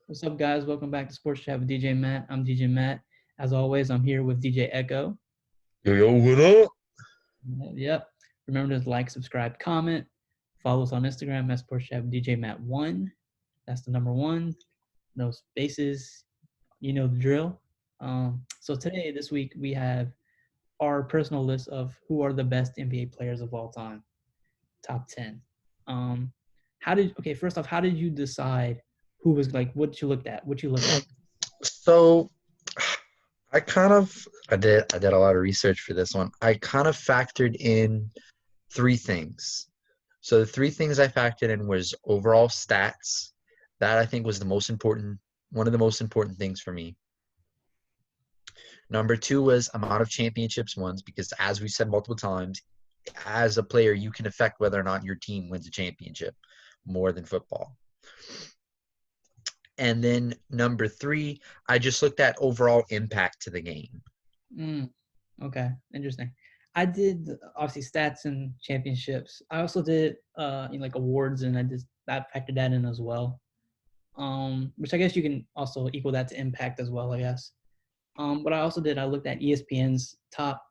What's up, guys? Welcome back to Sportschat with DJ Matt. I'm DJ Matt. As always, I'm here with DJ Echo. Yo, what up? Yep. Remember to like, subscribe, comment. Follow us on Instagram at Sportschat with DJ Matt 1. That's the number 1. No spaces. You know the drill. So today, this week, we have our personal list of who are the best NBA players of all time. Top 10. Um, first off, how did you decide who was like, what you looked at? What you looked at? So I did a lot of research for this one. I kind of factored in three things. So the three things I factored in was overall stats. That I think was one of the most important things for me. Number two was amount of championships won, because as we said multiple times, as a player, you can affect whether or not your team wins a championship more than football. And then number three, I just looked at overall impact to the game. Okay, interesting. I did obviously stats and championships. I also did like awards, and I factored that in as well. Which I guess you can also equal that to impact as well, I guess. But I looked at ESPN's top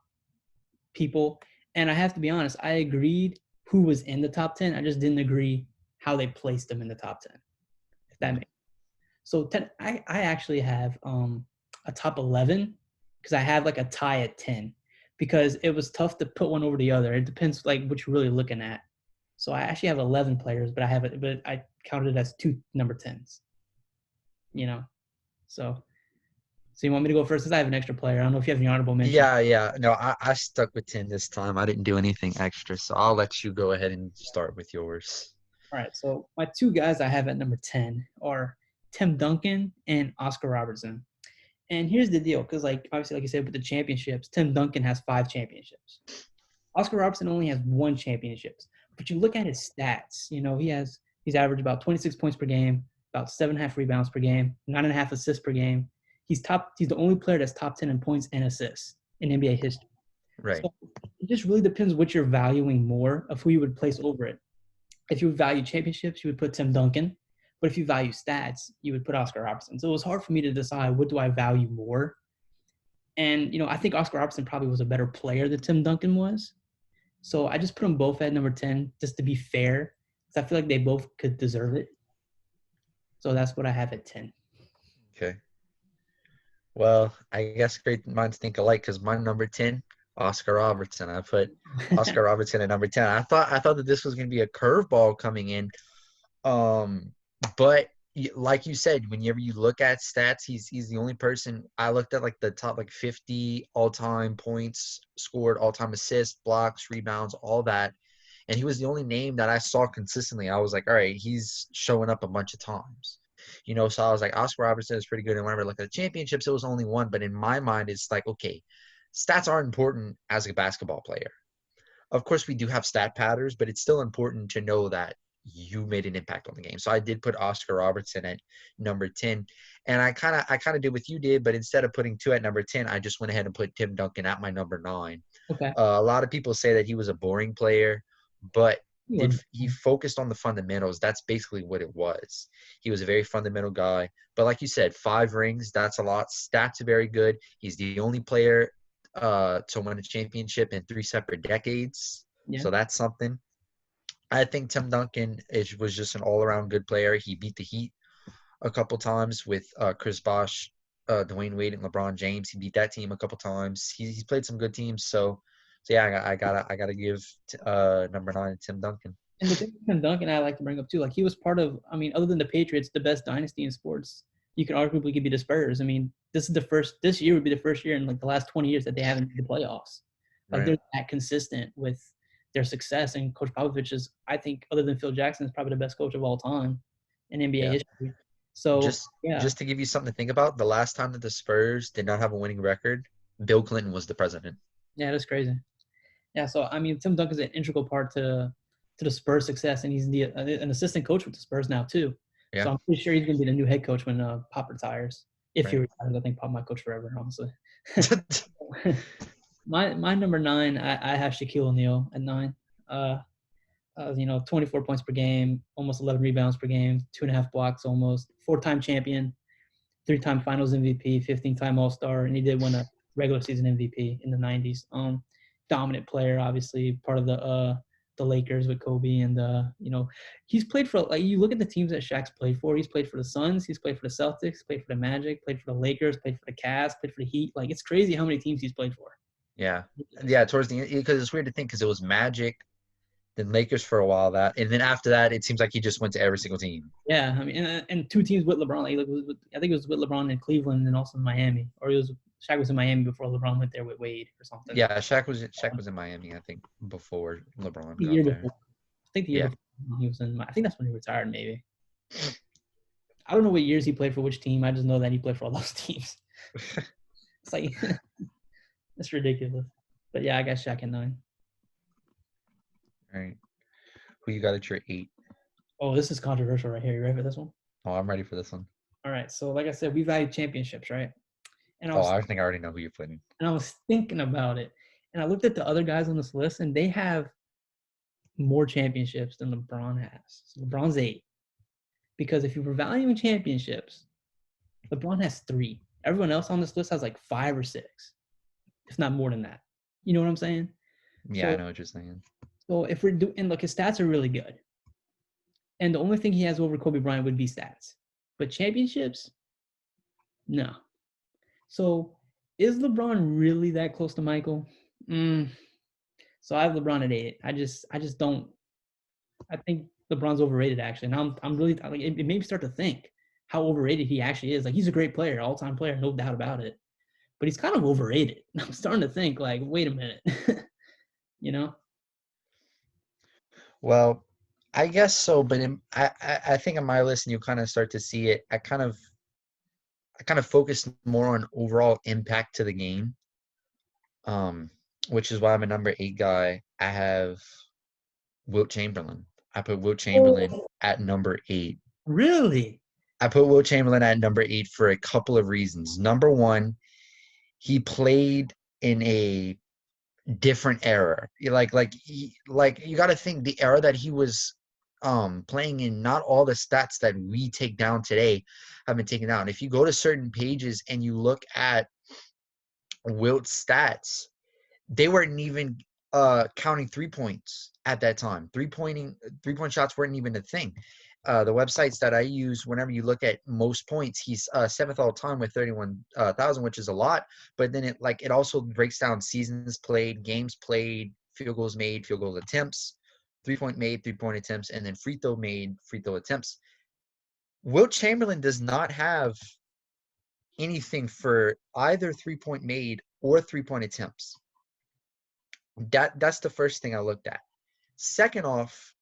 people, and I have to be honest, I agreed who was in the top 10. I just didn't agree how they placed them in the top 10. If that makes so 10, I actually have a top 11 because I have like a tie at 10 because it was tough to put one over the other. It depends like what you're really looking at. So I actually have 11 players, but I counted it as two number 10s. You know, so you want me to go first? Because I have an extra player. I don't know if you have any honorable mention. Yeah. No, I stuck with 10 this time. I didn't do anything extra, so I'll let you go ahead and start with yours. All right, so my two guys I have at number 10 are Tim Duncan and Oscar Robertson. And here's the deal, because like obviously, like I said, with the championships, Tim Duncan has 5 championships. Oscar Robertson only has 1 championship. But you look at his stats, he's averaged about 26 points per game, about 7.5 rebounds per game, 9.5 assists per game. He's the only player that's top 10 in points and assists in NBA history. Right. So it just really depends what you're valuing more of who you would place over it. If you would value championships, you would put Tim Duncan. But if you value stats, you would put Oscar Robertson. So it was hard for me to decide what do I value more. And, I think Oscar Robertson probably was a better player than Tim Duncan was. So I just put them both at number 10 just to be fair, because I feel like they both could deserve it. So that's what I have at 10. Okay. Well, I guess great minds think alike because my number 10, Oscar Robertson. I put Oscar Robertson at number 10. I thought that this was going to be a curveball coming in. Um, but like you said, whenever you look at stats, he's the only person I looked at, like the top like 50 all-time points scored, all-time assists, blocks, rebounds, all that. And he was the only name that I saw consistently. I was like, all right, he's showing up a bunch of times. So I was like, Oscar Robertson is pretty good. And whenever I look at the championships, it was only one. But in my mind, it's like, okay, stats are important as a basketball player. Of course, we do have stat patterns, but it's still important to know that you made an impact on the game. So I did put Oscar Robertson at number 10. And I kind of did what you did, but instead of putting 2 at number 10, I just went ahead and put Tim Duncan at my number 9. Okay. A lot of people say that he was a boring player, but he focused on the fundamentals. That's basically what it was. He was a very fundamental guy. But like you said, 5 rings, that's a lot. Stats are very good. He's the only player to win a championship in 3 separate decades. Yeah. So that's something. I think Tim Duncan was just an all-around good player. He beat the Heat a couple times with Chris Bosh, Dwayne Wade, and LeBron James. He beat that team a couple times. He's played some good teams. So yeah, I gotta give number 9 Tim Duncan. And the thing with Tim Duncan I like to bring up too, like he was part of, other than the Patriots, the best dynasty in sports. You could arguably give you the Spurs. This year would be the first year in like the last 20 years that they haven't made the playoffs. Like Right. they're that consistent with their success. And Coach Popovich is, I think, other than Phil Jackson, is probably the best coach of all time in NBA Yeah. history. So Just yeah, just to give you something to think about, the last time that the Spurs did not have a winning record, Bill Clinton was the president. yeah, that's crazy. Yeah, so Tim Duncan's an integral part to the Spurs' success, and he's an assistant coach with the Spurs now too. So Yeah. I'm pretty sure he's going to be the new head coach when Pop retires. If he Right. retires, I think Pop might coach forever, honestly. my number 9, I have Shaquille O'Neal at 9. Uh, 24 points per game, almost 11 rebounds per game, 2.5 blocks almost, 4-time champion, 3-time Finals MVP, 15-time All-Star, and he did win a regular season MVP in the 90s. Dominant player, obviously, part of the Lakers with Kobe, and he's played for, like, you look at the teams that Shaq's played for. He's played for the Suns, he's played for the Celtics, played for the Magic, played for the Lakers, played for the Cavs, played for the Heat. Like, it's crazy how many teams he's played for. Yeah. Yeah, towards the end, because it's weird to think because it was Magic, then Lakers for a while, and then after that, it seems like he just went to every single team. Yeah, I mean, and 2 teams with LeBron. Like, I think it was with LeBron in Cleveland and also in Miami, or Shaq was in Miami before LeBron went there with Wade or something. Yeah, Shaq was in Miami, I think, before LeBron The got year there. before, I think the year Yeah. before he was in. I think that's when he retired. Maybe I don't know what years he played for which team. I just know that he played for all those teams. It's like it's ridiculous. But yeah, I got Shaq at 9. All right. Who you got at your 8? Oh, this is controversial right here. You ready for this one? Oh, I'm ready for this one. All right. So, like I said, we value championships, right? And I think I already know who you're putting. And I was thinking about it, and I looked at the other guys on this list, and they have more championships than LeBron has. So LeBron's 8. Because if you were valuing championships, LeBron has 3. Everyone else on this list has like 5 or 6, if not more than that. You know what I'm saying? Yeah, I know what you're saying. So if we're doing, and look, his stats are really good. And the only thing he has over Kobe Bryant would be stats. But championships, no. So is LeBron really that close to Michael? So I have LeBron at 8. I just don't. I think LeBron's overrated, actually. And I'm really like, it made me start to think how overrated he actually is. Like, he's a great player, all-time player, no doubt about it. But he's kind of overrated. I'm starting to think, like, wait a minute, you know? Well, I guess so, but I think on my list, and you kind of start to see it. I kind of focus more on overall impact to the game, which is why I'm a number 8 guy. I have Wilt Chamberlain. I put Wilt Chamberlain at number 8. Really? I put Wilt Chamberlain at number 8 for a couple of reasons. Number one, he played in a different era. You got to think the era that he was playing in, not all the stats that we take down today have been taken down. If you go to certain pages and you look at Wilt's stats, they weren't even counting 3 points at that time. 3-point shots weren't even a thing. The websites that I use, whenever you look at most points, he's 7th all time with 31,000, which is a lot. But then it also breaks down seasons played, games played, field goals made, field goal attempts, 3-point made, 3-point attempts, and then free throw made, free throw attempts. Wilt Chamberlain does not have anything for either 3-point made or 3-point attempts. That's the first thing I looked at. Second off,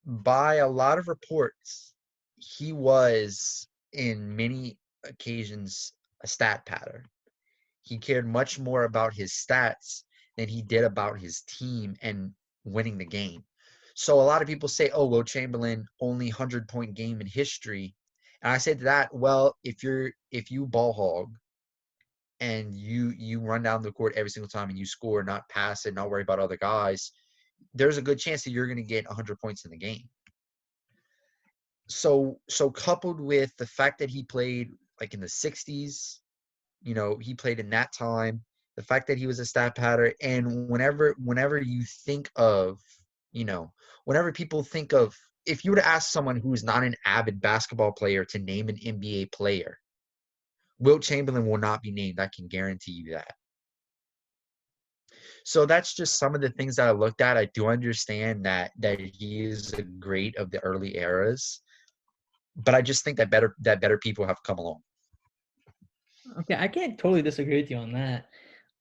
by a lot of reports, he was in many occasions a stat pattern. He cared much more about his stats than he did about his team and winning the game. So a lot of people say, oh, Wilt Chamberlain, only 100-point game in history. And I say to that, well, if you ball hog and you run down the court every single time and you score, not pass it, not worry about other guys, there's a good chance that you're going to get 100 points in the game. So coupled with the fact that he played like in the 60s, he played in that time, the fact that he was a stat pattern, and whenever you think of, whenever people think of, if you were to ask someone who's not an avid basketball player to name an NBA player, Wilt Chamberlain will not be named. I can guarantee you that. So that's just some of the things that I looked at. I do understand that he is a great of the early eras, but I just think that better people have come along. Okay, I can't totally disagree with you on that.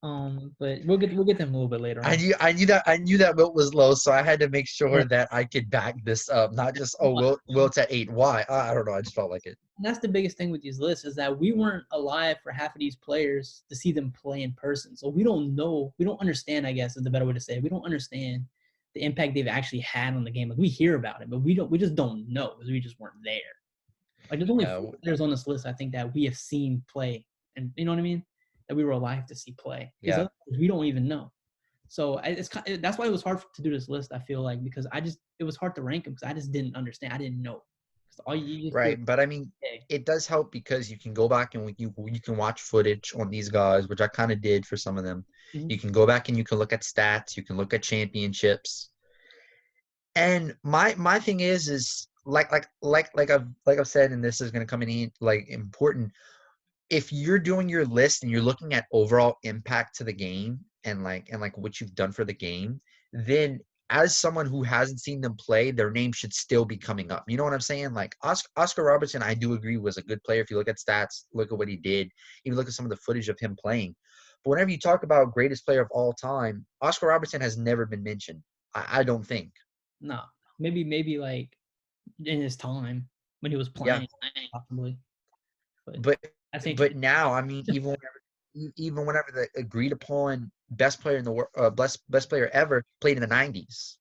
But we'll get them a little bit later on. I knew that Wilt was low, so I had to make sure that I could back this up. Not just Wilt's at 8. Why? I don't know. I just felt like it. And that's the biggest thing with these lists, is that we weren't alive for half of these players to see them play in person. So we don't know, we don't understand, I guess is the better way to say it. We don't understand the impact they've actually had on the game. Like, we hear about it, but we just don't know because we just weren't there. Like, there's only 4 players on this list, I think, that we have seen play, and you know what I mean? That we were alive to see play. Because we don't even know. So that's why it was hard to do this list. I feel like because it was hard to rank them because I just didn't understand. I didn't know. All you just do, Right. But I mean, okay. it does help because you can go back and you can watch footage on these guys, which I kind of did for some of them. Mhm. You can go back and you can look at stats, you can look at championships. And my thing is like I've said, and this is gonna come in like important. If you're doing your list and you're looking at overall impact to the game and what you've done for the game, then as someone who hasn't seen them play, their name should still be coming up. You know what I'm saying? Like Oscar Robertson, I do agree was a good player. If you look at stats, look at what he did, even look at some of the footage of him playing. But whenever you talk about greatest player of all time, Oscar Robertson has never been mentioned. I don't think. No, maybe like in his time when he was Yeah, playing, possibly. But but that's ancient. but now, I mean, even whenever the agreed upon best player in the world, best player ever played in the '90s,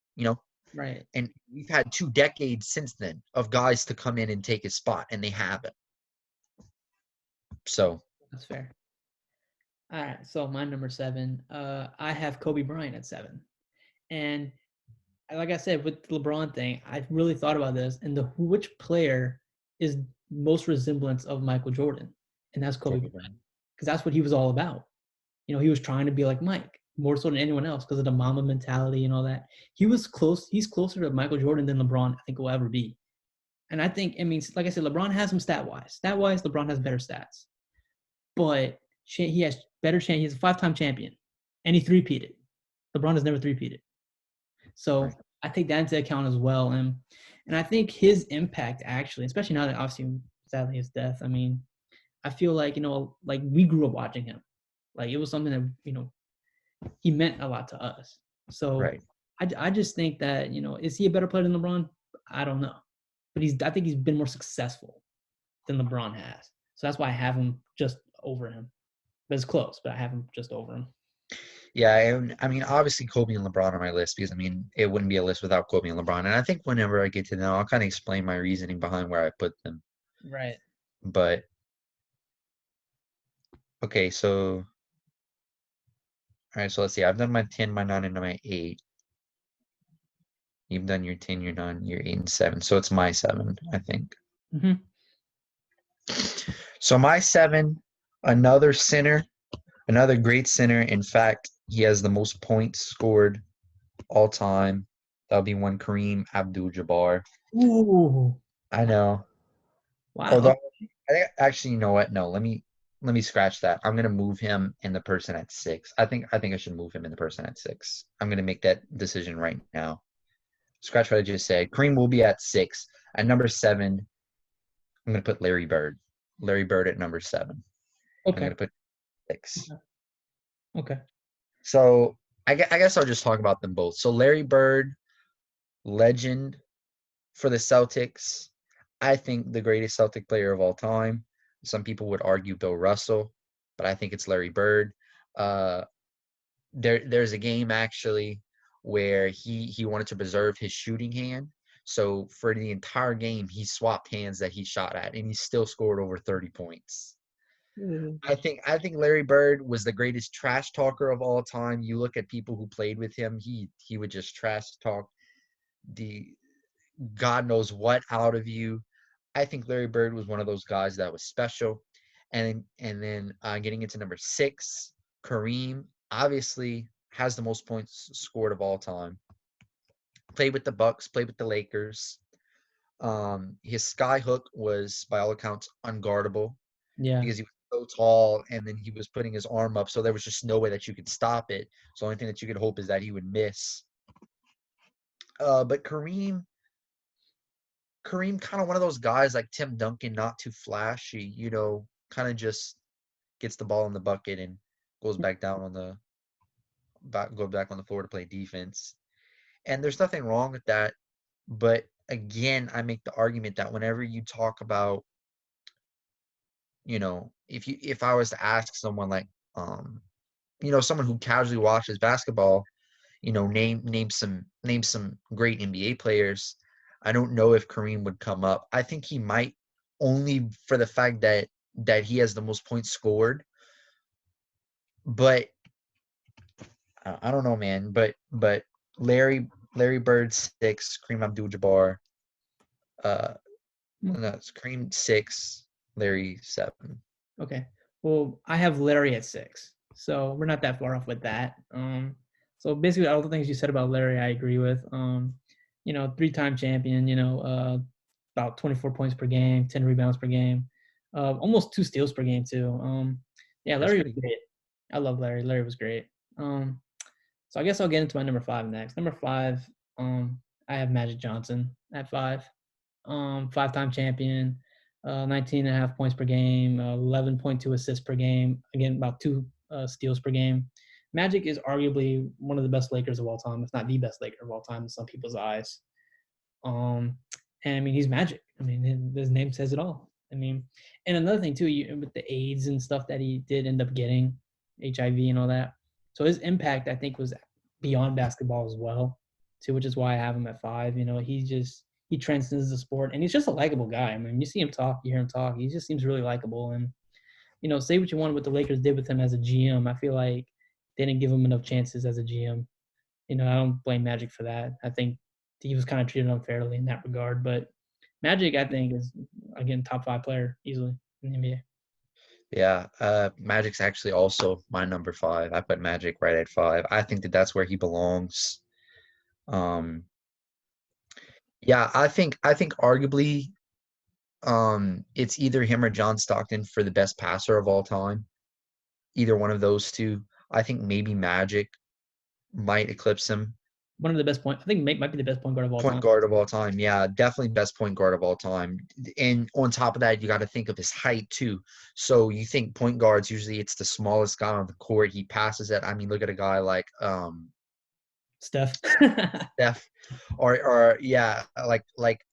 Right. and we've had 2 decades since then of guys to come in and take his spot, and they haven't. So That's fair. All right. So my number 7, I have Kobe Bryant at 7, and like I said with the LeBron thing, I really thought about this and which player is most resemblance of Michael Jordan, and that's Kobe Kobe Bryant Bryant. because that's what he was all about. He was trying to be like Mike more so than anyone else because of the Mamba mentality and all that. He was close. He's closer to Michael Jordan than LeBron, I think, will ever be. And I think, I mean, like I said, LeBron has some stat wise. Stat wise, LeBron has better stats, but he has better chance. He's a 5-time champion, and he three-peated. LeBron has never three-peated. Right. So I take that into account as well. And I think his impact actually, especially now that obviously sadly his death, I mean, I feel like, like we grew up watching him. Like it was something that, he meant a lot to us. So Right. I just think that, is he a better player than LeBron? I don't know. But I think he's been more successful than LeBron has. So that's why I have him just over him. But it's close, but I have him just over him. Yeah, and I mean, obviously Kobe and LeBron are my list because I mean, it wouldn't be a list without Kobe and LeBron. And I think whenever I get to them, I'll kind of explain my reasoning behind where I put them. Right. But okay, so all right, so let's see. I've done my 10, my 9, and my 8. You've done your 10, your 9, your 8, and 7. So it's my 7, I think. Mm-hmm. So my 7, another center, another great center. In fact, he has the most points scored all time. That'll be one Kareem Abdul-Jabbar. Ooh. I know. Wow. Although actually, you know what? No, let me scratch that. I'm gonna move him in the person at 6. I think I should move him in the person at 6. I'm gonna make that decision right now. Scratch what I just said. Kareem will be at 6. At number 7, I'm gonna put Larry Bird. Larry Bird at number 7. I'm Okay. gonna put 6. Okay. So I guess I'll just talk about them both. So Larry Bird, legend for the Celtics. I think the greatest Celtic player of all time. Some people would argue Bill Russell, but I think it's Larry Bird. Uh, there's a game actually where he wanted to preserve his shooting hand. So for the entire game, he swapped hands that he shot at, and he still scored over 30 points. Mm. I think Larry Bird was the greatest trash talker of all time. You look at people who played with him, he would just trash talk the God knows what out of you. I think Larry Bird was one of those guys that was special. And then getting into number 6, Kareem obviously has the most points scored of all time. Played with the Bucks, played with the Lakers. His sky hook was, by all accounts, unguardable Yeah. because he was so tall and then he was putting his arm up, so there was just no way that you could stop it. So the only thing that you could hope is that he would miss. But Kareem, kind of one of those guys like Tim Duncan, not too flashy, kind of just gets the ball in the bucket and goes back down on the go back on the floor to play defense. And there's nothing wrong with that. But again, I make the argument that whenever you talk about, if I was to ask someone like, someone who casually watches basketball, name some great NBA players. I don't know if Kareem would come up. I think he might, only for the fact that he has the most points scored. But I don't know, man, but Larry Bird 6, Kareem Abdul-Jabbar, uh, Hmm, no, it's Kareem 6, Larry 7. okay. Well, I have Larry at 6, so we're not that far off with that. So basically, all the things you said about Larry, I agree with. Three-time champion. About 24 points per game, 10 rebounds per game, almost 2 steals per game too. Yeah, That's Larry was pretty good. great. I love Larry. Larry was great. Um, so I guess I'll get into my number 5 next. Number 5, I have Magic Johnson at 5. 5-time champion, 19 and a half points per game, 11.2 assists per game. Again, about 2 steals per game. Magic is arguably one of the best Lakers of all time, if not the best Laker of all time in some people's eyes. Um, and I mean, he's Magic. I mean, his name says it all. I mean, and another thing too, with the AIDS and stuff that he did end up getting, HIV and all that. So his impact, I think, was beyond basketball as well, too, which is why I have him at 5. He transcends the sport, and he's just a likable guy. I mean, you see him talk, you hear him talk. He just seems really likable. And say what you want, what the Lakers did with him as a GM. I feel like they didn't give him enough chances as a GM. I don't blame Magic for that. I think he was kind of treated unfairly in that regard. But Magic, I think, is again top 5 player easily in the NBA. Yeah, Magic's actually also my number 5. I put Magic right at 5. I think that that's where he belongs. Um, yeah, I think arguably it's either him or John Stockton for the best passer of all time. Either one of those two. I think maybe Magic might eclipse him. One of the best point. I think might be the best point guard of all Point time. guard of all time. Yeah, definitely best point guard of all time. And on top of that, you got to think of his height too. So you think point guards usually it's the smallest guy on the court. He passes it. I mean, look at a guy like Steph. Steph or yeah,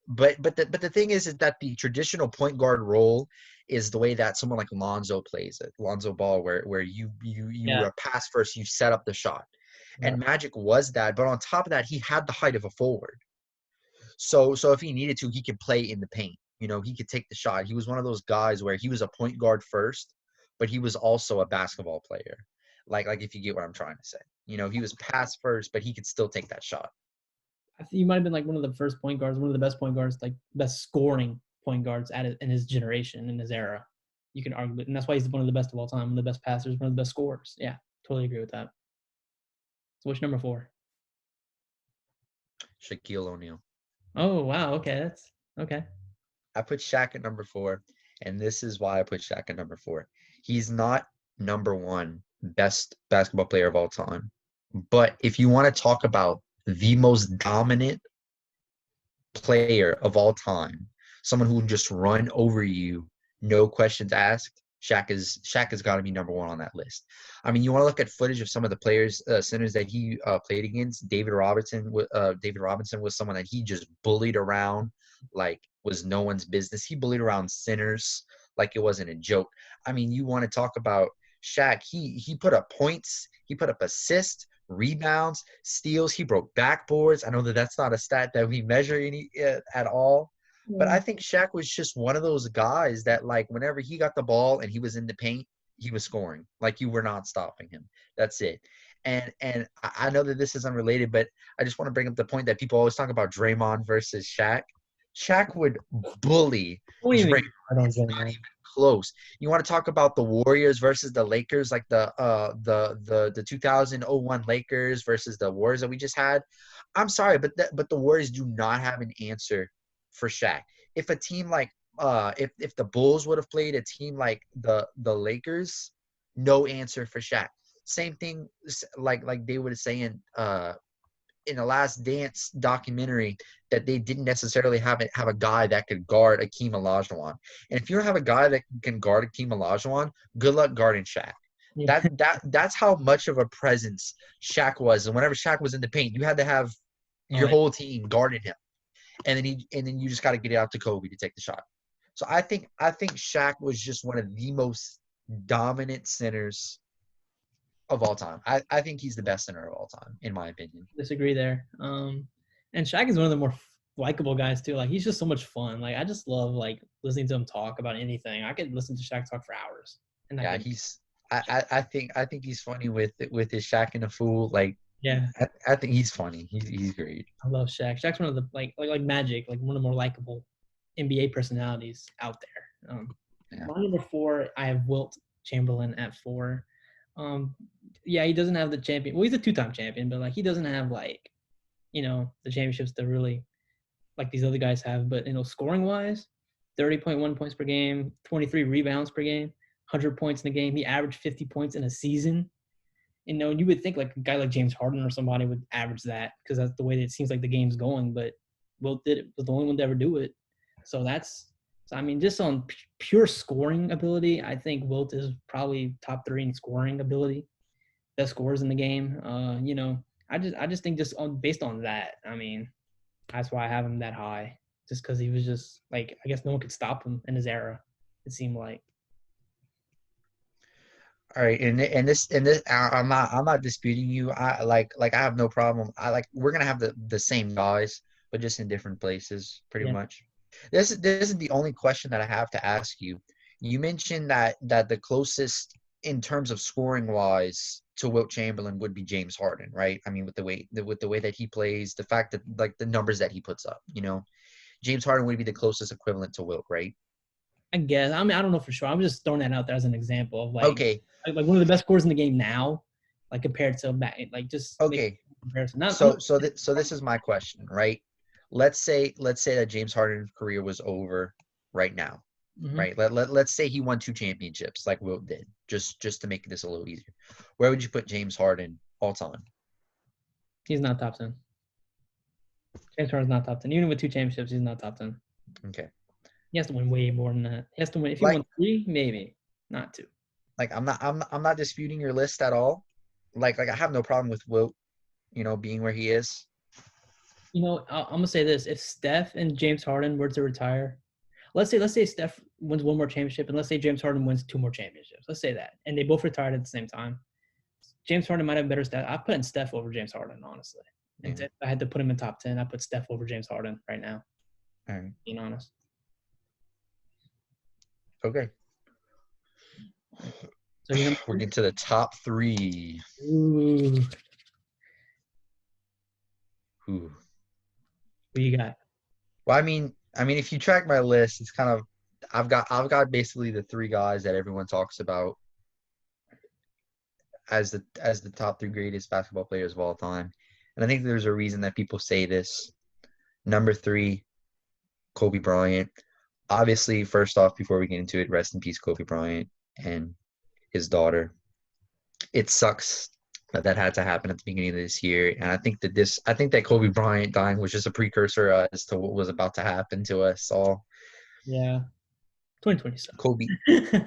but the thing is that the traditional point guard role is the way that someone like Lonzo plays it. Lonzo Ball where you Yeah. pass first, you set up the shot. Yeah. And Magic was that, but on top of that, he had the height of a forward. So if he needed to, he could play in the paint. He could take the shot. He was one of those guys where he was a point guard first, but he was also a basketball player. Like if you get what I'm trying to say. He was pass first, but he could still take that shot. I think he might have been like one of the first point guards, one of the best point guards, like best scoring point guards in his generation, in his era. You can argue, and that's why he's one of the best of all time, one of the best passers, one of the best scorers. Yeah, totally agree with that. So what's number 4? Shaquille O'Neal. Oh wow, okay, that's okay. I put Shaq at number 4, and this is why I put Shaq at number 4. He's not number 1 best basketball player of all time. But if you want to talk about the most dominant player of all time, someone who will just run over you, no questions asked. Shaq has got to be number 1 on that list. I mean, you want to look at footage of some of the players, centers that he played against. David Robinson was someone that he just bullied around like was no one's business. He bullied around centers like it wasn't a joke. I mean, you want to talk about Shaq? He put up points. He put up assists, rebounds, steals. He broke backboards. I know that that's not a stat that we measure at all, but I Yeah. think Shaq was just one of those guys that like whenever he got the ball and he was in the paint, he was scoring. Like you were not stopping him. That's it. And I know that this is unrelated, but I just want to bring up the point that people always talk about Draymond versus Shaq. Shaq would bully Don't even Draymond. I don't It's blame not man. even close. You want to talk about the Warriors versus the Lakers, like the 2001 Lakers versus the Warriors that we just had. I'm sorry, but the Warriors do not have an answer for Shaq. If a team like if the Bulls would have played a team like the Lakers, no answer for Shaq. Same thing like they would say in the Last Dance documentary that they didn't necessarily have a guy that could guard Akeem Olajuwon. And if you don't have a guy that can guard Akeem Olajuwon, good luck guarding Shaq. Yeah. That's how much of a presence Shaq was. And whenever Shaq was in the paint, you had to have Oh, your whole team guarding him. And then you just got to get it out to Kobe to take the shot. So I think Shaq was just one of the most dominant centers of all time. I think he's the best center of all time, in my opinion. disagree there. And Shaq is one of the more likable guys too. Like he's just so much fun. Like I just love like listening to him talk about anything. I could listen to Shaq talk for hours and not Yeah, get. I think he's funny with his Shaq and the Fool. Like Yeah, I think he's funny. He's great. I love Shaq. Shaq's one of the like Magic, like one of the more likable NBA personalities out there. Yeah. My number four, I have Wilt Chamberlain at four. Yeah, he doesn't have the champion. Well, he's a two-time champion, but like he doesn't have like the championships to really like these other guys have. But scoring wise, 30.1 points per game, 23 rebounds per game, 100 points in a game. He averaged 50 points in a season. You would think like a guy like James Harden or somebody would average that because that's the way that it seems like the game's going. But Wilt did it, was the only one to ever do it. So I mean, just on pure scoring ability, I think Wilt is probably top three in scoring ability, best scorers in the game. I just think based on that, I mean, that's why I have him that high, just because he was just like I guess no one could stop him in his era. It seemed like. All right, and this, I'm not disputing you. I have no problem. We're gonna have the same guys, but just in different places, pretty Yeah, much. This is the only question that I have to ask you. You mentioned that the closest in terms of scoring wise to Wilt Chamberlain would be James Harden, right? I mean, with the way that he plays, the fact that like the numbers that he puts up, James Harden would be the closest equivalent to Wilt, right? I guess. I mean, I don't know for sure. I'm just throwing that out there as an example of Okay, like one of the best scorers in the game now, like compared to back, like just make okay. a comparison. Not, I'm So not, so this is my question, right? Let's say that James Harden's career was over right now, mhm. right? Let's say he won two championships like Wilt did, just to make this a little easier. Where would you put James Harden all time? He's not top 10. James Harden's not top 10. Even with two championships, he's not top 10. Okay. He has to win way more than that. He has to win. If he Like won three, maybe not two. I'm not disputing your list at all. Like I have no problem with Wilt, being where he is. I'm gonna say this: if Steph and James Harden were to retire, let's say Steph wins one more championship, and let's say James Harden wins two more championships. Let's say that, and they both retired at the same time. James Harden might have better stats. I put in Steph over James Harden, honestly. And Yeah. if I had to put him in top 10, I put Steph over James Harden right now, All right. being honest. Okay. So you We're getting to the top three. ooh, Ooh. who you got? Well, I mean, if you track my list, it's kind of I've got basically the three guys that everyone talks about as the top three greatest basketball players of all time, and I think there's a reason that people say this. Number three, Kobe Bryant. Obviously, first off, before we get into it, rest in peace, Kobe Bryant and his daughter. It sucks that had to happen at the beginning of this year, and I think that Kobe Bryant dying was just a precursor as to what was about to happen to us all. Yeah, 2020 sucks. Kobe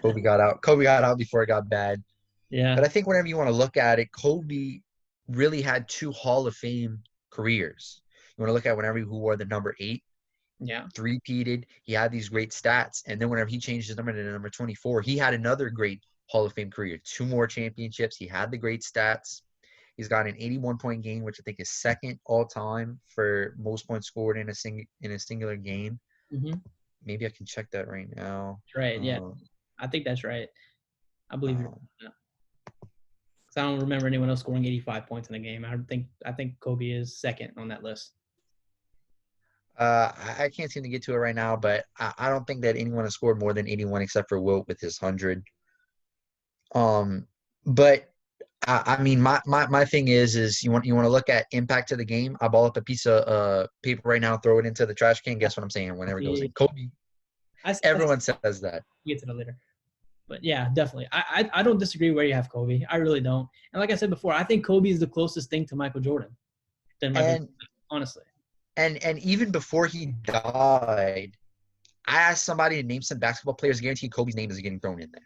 Kobe got out. Kobe got out before it got bad. But Yeah, I think whenever you want to look at it, Kobe really had two Hall of Fame careers. You want to look at whenever who wore the number 8, yeah. three-peated. He had these great stats, and then whenever he changed his number to number 24, he had another great Hall of Fame career. Two more championships. He had the great stats. He's got an 81-point game, which I think is second all time for most points scored in a singular game. Mm-hmm. Maybe I can check that right now. Right. Yeah, I think that's right. I believe you're. Um, Yeah. 'Cause I don't remember anyone else scoring 85 points in a game. I think Kobe is second on that list. I can't seem to get to it right now, but I don't think that anyone has scored more than 81 except for Wilt with his 100. But I mean, my thing is you want to look at impact to the game. I ball up a piece of paper right now, throw it into the trash can. Guess what I'm saying? Whenever it goes in, See, Kobe. I Everyone says that. get to that later. But yeah, definitely. I don't disagree where you have Kobe. I really don't. And like I said before, I think Kobe is the closest thing to Michael Jordan than Michael And Jordan, honestly. and even before he died, I asked somebody to name some basketball players. Guaranteed Kobe's name is getting thrown in there.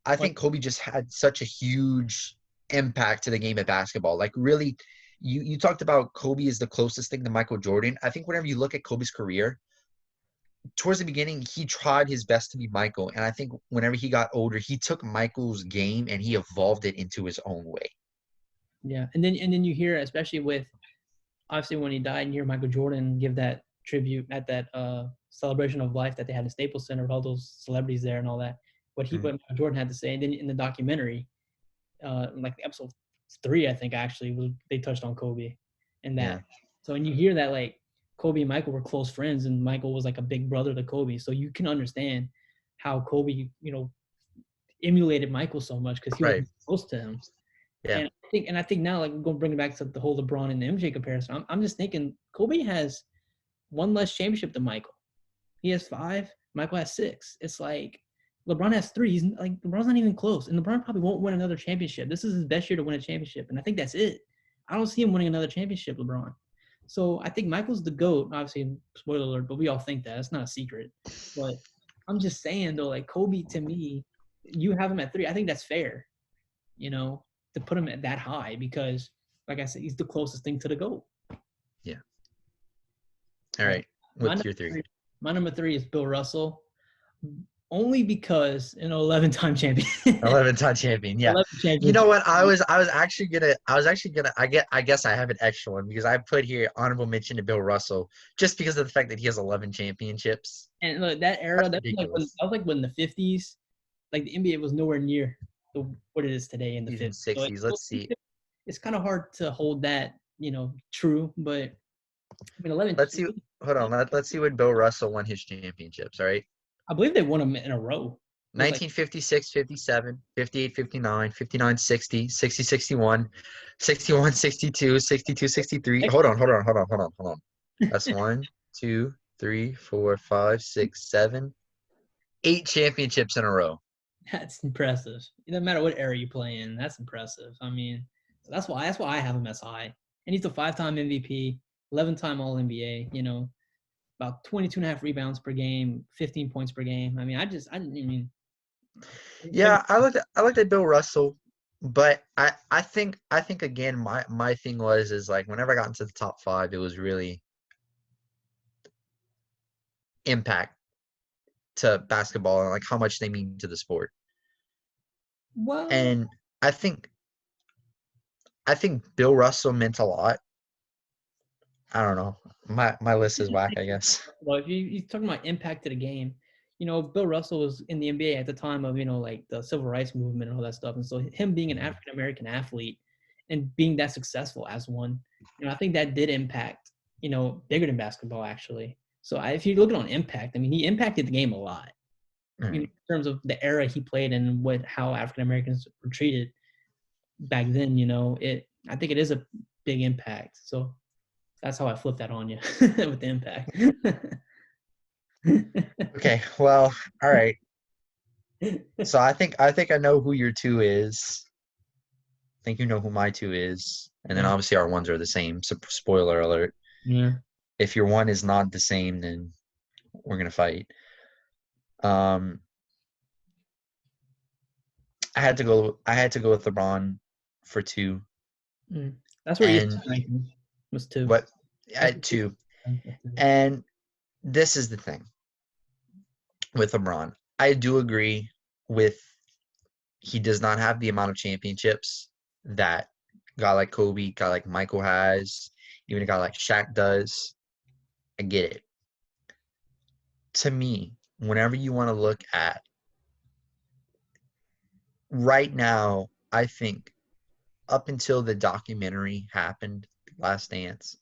I Like, think Kobe just had such a huge impact to the game of basketball. Like really, you talked about Kobe is the closest thing to Michael Jordan. I think whenever you look at Kobe's career, towards the beginning, he tried his best to be Michael. And I think whenever he got older, he took Michael's game and he evolved it into his own way. yeah. And then you hear, especially with obviously when he died, and you hear Michael Jordan give that tribute at that celebration of life that they had in Staples Center with all those celebrities there and all that. Mm. what Jordan had to say. And then in the documentary, like episode 3, I think actually they touched on Kobe and Yeah. that. So when you hear that, like Kobe and Michael were close friends, and Michael was like a big brother to Kobe, so you can understand how Kobe, emulated Michael so much because he was Right. close to him. Yeah. And I think now, like, we're going to bring it back to the whole LeBron and the MJ comparison. I'm just thinking Kobe has one less championship than Michael. He has 5. Michael has 6. It's like LeBron has 3. He's like LeBron's not even close, and LeBron probably won't win another championship. This is his best year to win a championship, and I think that's it. I don't see him winning another championship, LeBron. So I think Michael's the GOAT. Obviously, spoiler alert, but we all think that. It's not a secret. But I'm just saying though, like Kobe to me, you have him at 3. I think that's fair, you know, to put him at that high because, like I said, he's the closest thing to the GOAT. Yeah. All Uh, right. my What's number your 3? 3, my number 3 is Bill Russell, only because 11-time champion, 11-time champion. Yeah. 11 You know championships. what? I was actually gonna I guess I have an extra one because I put here honorable mention to Bill Russell just because of the fact that he has 11 championships. And look, that era, That's ridiculous. that was like when the 50s, like the NBA was nowhere near what it is today in the Even 50s. So 60s. Let's see. it's kind of hard to hold that, true. But I mean, 11. Let's see. Hold on. Let's see when Bill Russell won his championships. All right. I believe they won them in a row. It was like 1956, 57, 58, 59, 59, 60, 60, 61, 61, 62, 62, 63. Hold on. That's 1, 2, 3, 4, 5, 6, 7, 8 championships in a row. that's impressive. It doesn't matter what era you play in. That's impressive. I mean, that's why I have him as high. And he's a 5-time MVP, 11-time All NBA. About 22 and a half rebounds per game, 15 points per game. I mean, I mean, Yeah, I looked at Bill Russell, but I think again my thing is like whenever I got into the top 5, it was really impact to basketball and like how much they mean to the sport. well, And I think Bill Russell meant a lot. I don't know. My list is whack, I guess. well, if you're talking about impact to the game, Bill Russell was in the NBA at the time of, like the civil rights movement and all that stuff. And so him being an African American athlete and being that successful as one, I think that did impact, bigger than basketball actually. So if you're looking on impact, I mean, he impacted the game a lot. In terms of the era he played and how African Americans were treated back then. I think it is a big impact. So that's how I flip that on you with the impact. Okay, well, all right. So I think I know who your 2 is. I think you know who my 2 is. And then Yeah. obviously our ones are the same. So spoiler alert. Yeah. If your 1 is not the same, then we're gonna fight. Um I had to go with LeBron for 2. That's where And ESPN was 2. what That's at 2. what And this is the thing with LeBron. I do agree with he does not have the amount of championships that a guy like Kobe, guy like Michael has, even a guy like Shaq does. I get it. To me, whenever you want to look at right now, I think up until the documentary happened, Last Dance,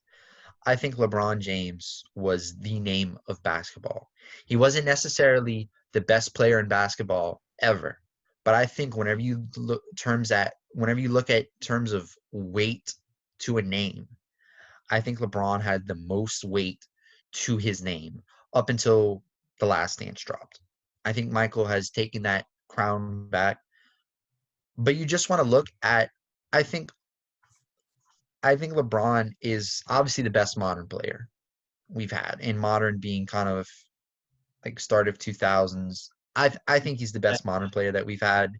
I think LeBron James was the name of basketball. He wasn't necessarily the best player in basketball ever, but I think whenever you look at terms of weight to a name, I think LeBron had the most weight to his name up until the Last Dance dropped. I think Michael has taken that crown back, but you just want to look at I think LeBron is obviously the best modern player we've had, in modern being kind of like start of 2000s. I think he's the best modern player that we've had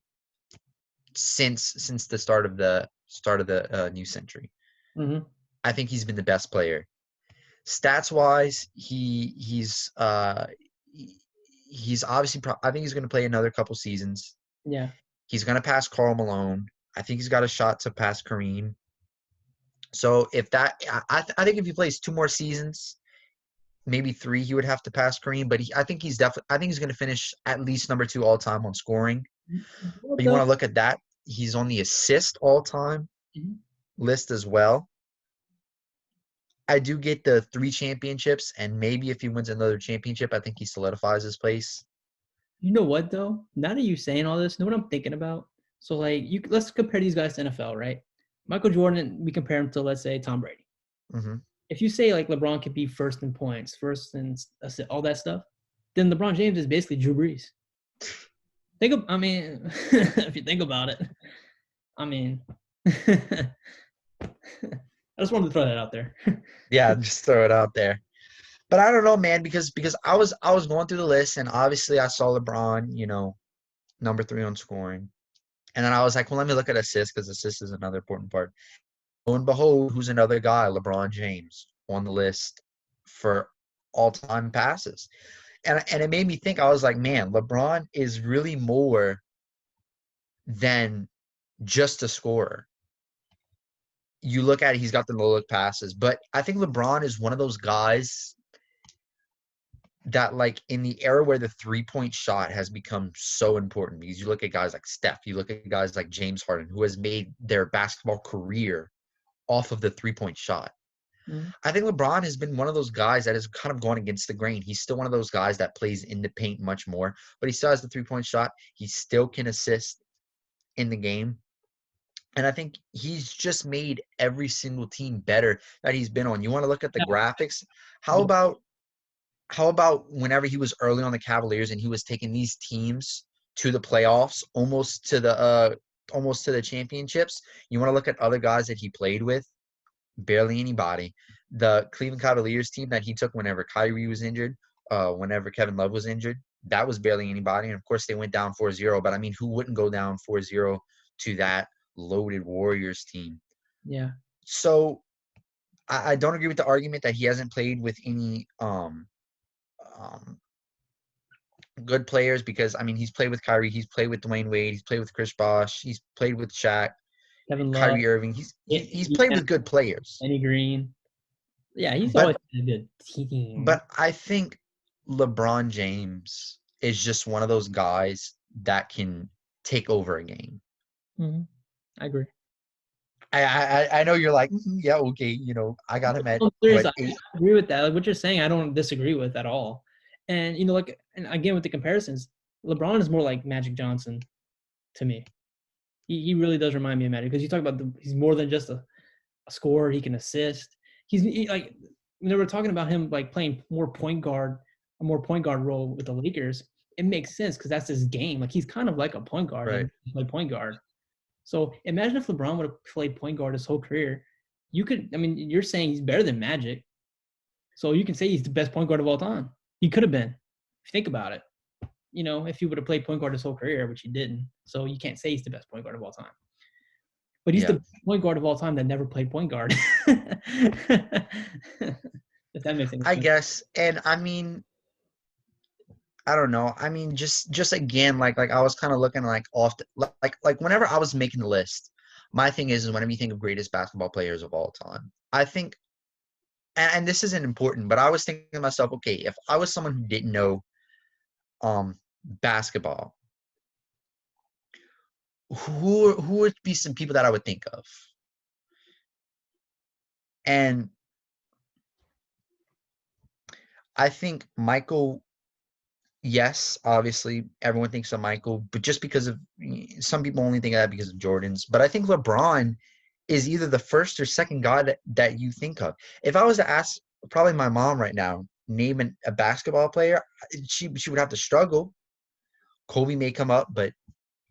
since the start of the new century. Mm-hmm. I think he's been the best player. Stats wise, he's obviously I think he's going to play another couple seasons. Yeah. He's going to pass Karl Malone. I think he's got a shot to pass Kareem. So if that, I think if he plays 2 more seasons, maybe 3 he would have to pass Kareem, but I think he's definitely I think he's going to finish at least number 2 all time on scoring. What But you the? want to look at that, he's on the assist all time Mhm. list as well. I do get the 3 championships, and maybe if he wins another championship, I think he solidifies his place. You know what though? Now that you're saying all this, know what I'm thinking about? So like, let's compare these guys to NFL, right? Michael Jordan, we compare him to, let's say, Tom Brady. Hmm. If you say like LeBron could be first in points, first in all that stuff, then LeBron James is basically Drew Brees. I mean, if you think about it, I mean, I just wanted to throw that out there. Yeah, just throw it out there. But I don't know, man, because I was going through the list, and obviously I saw LeBron, number 3 on scoring. And then I was like, well, let me look at assists because assists is another important part. Lo and behold, who's another guy? LeBron James on the list for all-time passes. And it made me think, I was like, man, LeBron is really more than just a scorer. You look at it, he's got the no-look passes. But I think LeBron is one of those guys that, like, in the era where the three-point shot has become so important, because you look at guys like Steph, you look at guys like James Harden, who has made their basketball career off of the three-point shot. Mhm. I think LeBron has been one of those guys that has kind of gone against the grain. He's still one of those guys that plays in the paint much more, but he still has the three-point shot. He still can assist in the game. And I think he's just made every single team better that he's been on. You want to look at the Yeah. graphics? How Yeah. about how about whenever he was early on the Cavaliers and he was taking these teams to the playoffs, almost to the championships? You want to look at other guys that he played with? Barely anybody. The Cleveland Cavaliers team that he took whenever Kyrie was injured, whenever Kevin Love was injured, that was barely anybody. And of course, they went down 4-0. But I mean, who wouldn't go down 4-0 to that loaded Warriors team? Yeah. So I don't agree with the argument that he hasn't played with any um, good players, because I mean, he's played with Kyrie, he's played with Dwayne Wade, he's played with Chris Bosh, he's played with Shaq, Kevin Love, Kyrie Irving. He's yeah, he's, he's played with good players. Kenny Green. Yeah, he's always But been a good team. But I think LeBron James is just one of those guys that can take over a game. Hmm. I agree. I know you're like, yeah, okay, I got him at No, seriously, what, I 8? agree with that. Like what you're saying, I don't disagree with at all. And like, and again with the comparisons, LeBron is more like Magic Johnson to me. He really does remind me of Magic because you talk about he's more than just a scorer. He can assist. Like when they were talking about him like playing a more point guard role with the Lakers. It makes sense because that's his game. Like he's kind of like a point guard Right. and play point guard. So imagine if LeBron would have played point guard his whole career. I mean, you're saying he's better than Magic. So you can say he's the best point guard of all time. He could have been. If you think about it. If he would have played point guard his whole career, which he didn't. So you can't say he's the best point guard of all time. But he's the Yeah. best point guard of all time that never played point guard. If that makes any I sense. guess. And I mean, I don't know. I mean, just again, like I was kind of looking like off like whenever I was making the list, my thing is whenever you think of greatest basketball players of all time, I think, and this isn't important, but I was thinking to myself, okay, if I was someone who didn't know basketball, who would be some people that I would think of? And I think Michael, yes, obviously everyone thinks of Michael, but just because of some people only think of that because of Jordan's. But I think LeBron is either the first or second guy that you think of. If I was to ask probably my mom right now, name a basketball player, she would have to struggle. Kobe may come up, but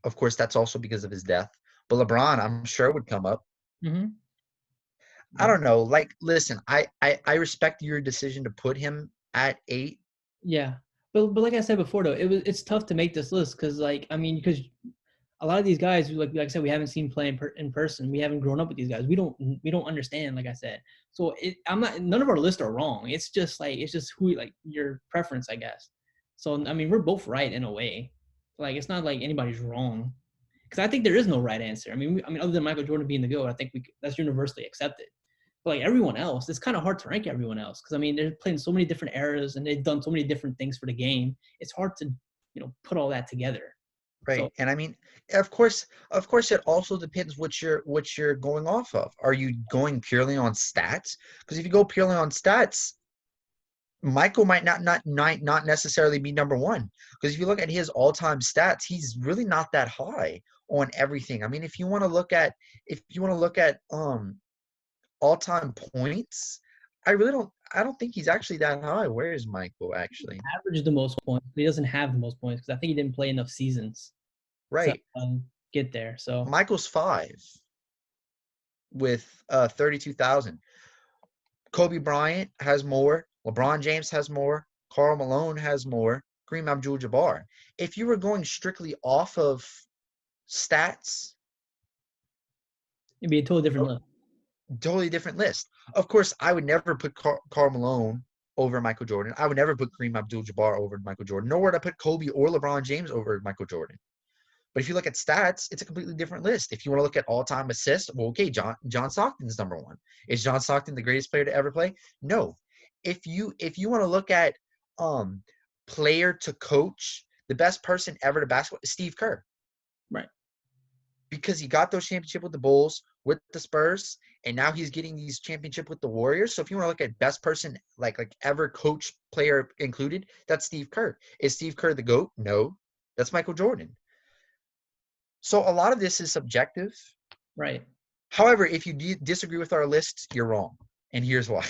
of course that's also because of his death. But LeBron, I'm sure would come up. Mm-hmm. I Yeah. don't know. Like, listen, I respect your decision to put him at 8. Yeah. But like I said before, though, it's tough to make this list because because a lot of these guys, like I said, we haven't seen play in person. We haven't grown up with these guys. We don't understand, like I said. So I'm not. None of our lists are wrong. It's just who like your preference, I guess. So I mean, we're both right in a way. Like it's not like anybody's wrong because I think there is no right answer. I mean, other than Michael Jordan being the GOAT, I think that's universally accepted. But like everyone else, it's kind of hard to rank everyone else because I mean they're playing so many different eras and they've done so many different things for the game. It's hard to put all that together. So Right. And I mean, of course, it also depends what you're going off of. Are you going purely on stats? Because if you go purely on stats, Michael might not necessarily be number one. Because if you look at his all-time stats, he's really not that high on everything. I mean, if you want to look at all-time points, I don't think he's actually that high. Where is Michael actually? average the most points. But he doesn't have the most points because I think he didn't play enough seasons to Right. get there. So Michael's 5 with 32,000. Kobe Bryant has more. LeBron James has more. Karl Malone has more. Kareem Abdul-Jabbar. If you were going strictly off of stats, it'd be a totally different list. totally different list. Of course, I would never put Karl Malone over Michael Jordan. I would never put Kareem Abdul-Jabbar over Michael Jordan. Nor would I put Kobe or LeBron James over Michael Jordan. But if you look at stats, it's a completely different list. If you want to look at all-time assists, well, okay, John Stockton's number one. Is John Stockton the greatest player to ever play? No. If you want to look at player to coach, the best person ever to basketball is Steve Kerr. Right. Because he got those championship with the Bulls, with the Spurs, and now he's getting these championship with the Warriors. So if you want to look at best person like ever coach player included, that's Steve Kerr. Is Steve Kerr the GOAT? No. That's Michael Jordan. So a lot of this is subjective. Right. However, if you disagree with our list, you're wrong. And here's why.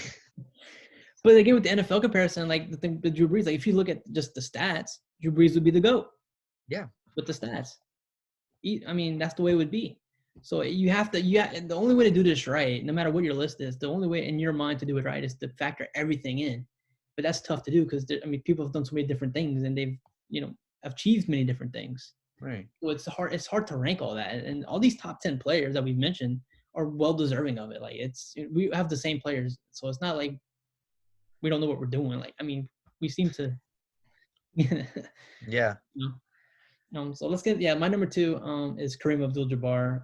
But again, with the NFL comparison, like the thing with Drew Brees, like if you look at just the stats, Drew Brees would be the GOAT. Yeah. With the stats. I mean, that's the way it would be. So you have to, the only way to do this right, no matter what your list is, the only way in your mind to do it right is to factor everything in. But that's tough to do because, I mean, people have done so many different things and they've, achieved many different things. Right. So it's hard to rank all that. And all these top 10 players that we've mentioned are well deserving of it. Like we have the same players. So it's not like we don't know what we're doing. Like, I mean, we seem to, Yeah. So let's get my number 2 is Kareem Abdul-Jabbar.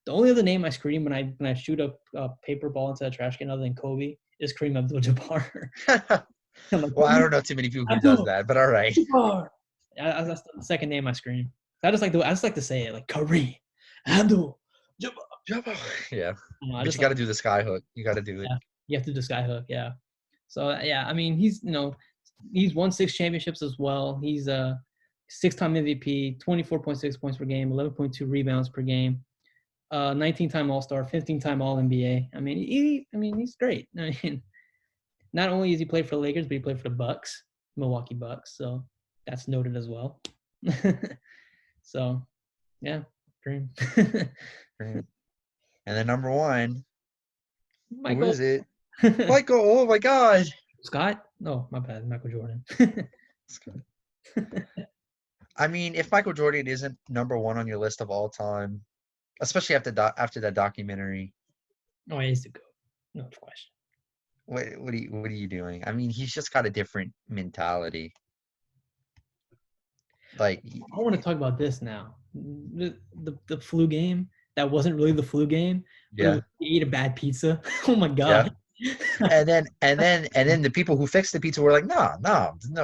The only other name I scream when I shoot a paper ball into a trash can other than Kobe is Kareem Abdul-Jabbar. Like, Well, I don't know too many people who does that, but all right. That's the second name I scream. I just like to say it like Kareem Abdul-Jabbar. Yeah. But you like, got to do the sky hook. You got to do it. Yeah, you have to do the sky hook. Yeah. So yeah, I mean he's he's won 6 championships as well. He's a 6-time MVP, 24.6 points per game, 11.2 rebounds per game, 19-time All-Star, 15-time All-NBA. I mean, he's great. I mean, not only has he played for the Lakers, but he played for the Bucks, Milwaukee Bucks. So that's noted as well. So, yeah, dream. And then number 1, Michael. who is it? Michael. Oh my God. Scott? No, my bad. Michael Jordan. I mean, if Michael Jordan isn't number 1 on your list of all time, especially after that documentary, Oh, he is to go. No question. what are you doing? I mean, he's just got a different mentality. Like, I want to talk about this now. The flu game that wasn't really the flu game. But yeah, he ate a bad pizza. Oh my God. yeah. and then the people who fixed the pizza were like, no,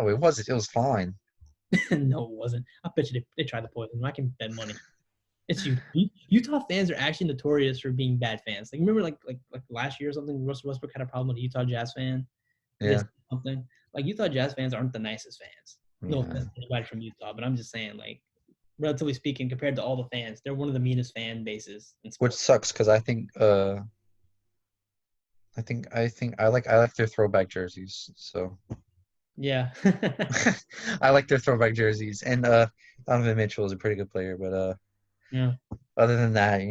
it wasn't. It was fine. No, it wasn't. I bet you they tried to poison him. I can bet money. It's you. Utah fans are actually notorious for being bad fans. Like remember, like last year or something, Russell Westbrook had a problem with a Utah Jazz fan. Yeah. Something like Utah Jazz fans aren't the nicest fans. No Yeah. offense to anybody from Utah, but I'm just saying, like, relatively speaking, compared to all the fans, they're one of the meanest fan bases in Which sports. sucks because I think I like their throwback jerseys. So Yeah. I like their throwback jerseys. And Donovan Mitchell is a pretty good player, but Yeah. other than that,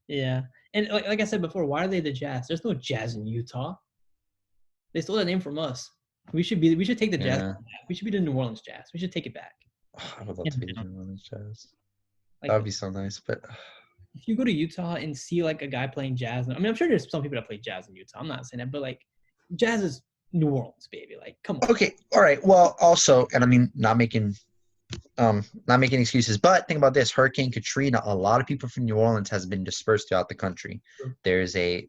Yeah. And like I said before, why are they the Jazz? There's no Jazz in Utah. They stole that name from us. We should take the Jazz yeah. back. We should be the New Orleans Jazz. We should take it back. I would love to be the New Orleans Jazz. Like, That would be so nice, but if you go to Utah and see like a guy playing jazz, I mean, I'm sure there's some people that play jazz in Utah. I'm not saying that, but like, jazz is New Orleans, baby. Like, come on. okay, all right. Well, also, and I mean, not making Not making excuses, but think about this: Hurricane Katrina. A lot of people from New Orleans has been dispersed throughout the country. There's a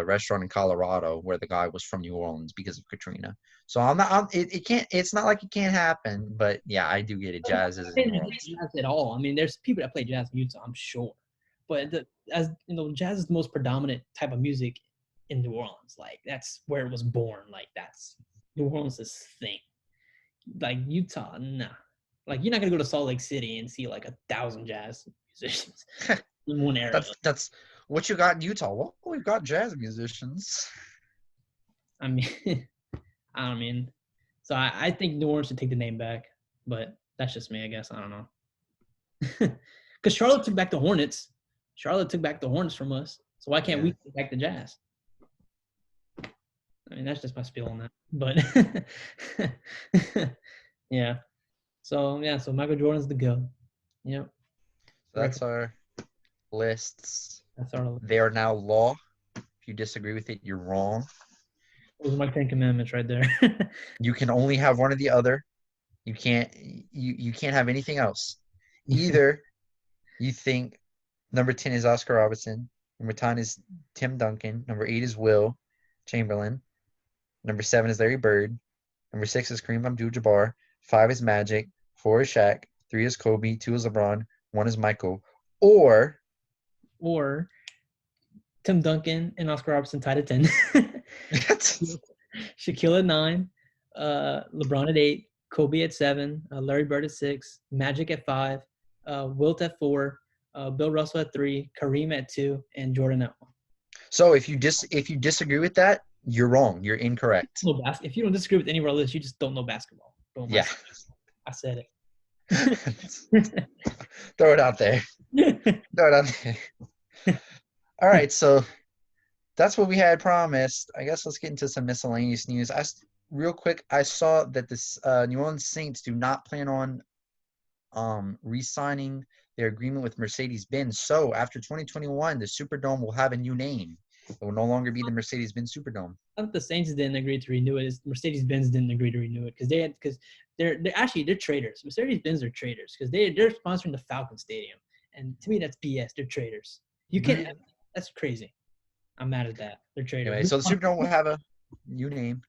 restaurant in Colorado where the guy was from New Orleans because of Katrina. So it can't. It's not like it can't happen, but yeah, I do get it. Jazz is I in New didn't hate Orleans. jazz at all. I mean, there's people that play jazz in Utah, I'm sure, but as you know, jazz is the most predominant type of music in New Orleans. Like that's where it was born. Like that's New Orleans' thing. Like Utah, nah. Like you're not gonna go to Salt Lake City and see like 1,000 jazz musicians in one area. That's what you got in Utah. Well, we've got jazz musicians. I mean, I don't mean, so I think New Orleans should take the name back, but that's just me, I guess. I don't know. Because Charlotte took back the Hornets. Charlotte took back the Hornets from us. So why can't we take back the Jazz? I mean, that's just my spiel on that. But yeah. So yeah, so Michael Jordan's the GOAT. Yep. So that's our lists. That's our They are now law. If you disagree with it, you're wrong. those are my 10 commandments right there. You can only have one or the other. You can't have anything else. Either you think number 10 is Oscar Robertson, number 10 is Tim Duncan, number 8 is Will Chamberlain, number 7 is Larry Bird, number 6 is Kareem Abdul-Jabbar, 5 is Magic, 4 is Shaq, 3 is Kobe, 2 is LeBron, 1 is Michael, or Tim Duncan and Oscar Robertson tied at 10. Shaquille at 9, LeBron at 8, Kobe at 7, Larry Bird at 6, Magic at 5, Wilt at 4, Bill Russell at 3, Kareem at 2, and Jordan at 1. So if you disagree with that, you're wrong. You're incorrect. If you don't disagree with any of our lists, you just don't know basketball. Boom, Yeah. I said it. Throw it out there. Throw it out there. All right, so that's what we had promised. I guess let's get into some miscellaneous news. Real quick, I saw that this New Orleans Saints do not plan on re-signing their agreement with Mercedes-Benz. So after 2021, the Superdome will have a new name. It will no longer be the Mercedes-Benz Superdome. I think the Saints didn't agree to renew it. Mercedes-Benz didn't agree to renew it because they're traders. Mercedes-Benz are traders because they're sponsoring the Falcon Stadium, and to me that's BS. They're traders. You can't. That's crazy. I'm mad at that. They're traders. Anyway, so the Superdome will have a new name.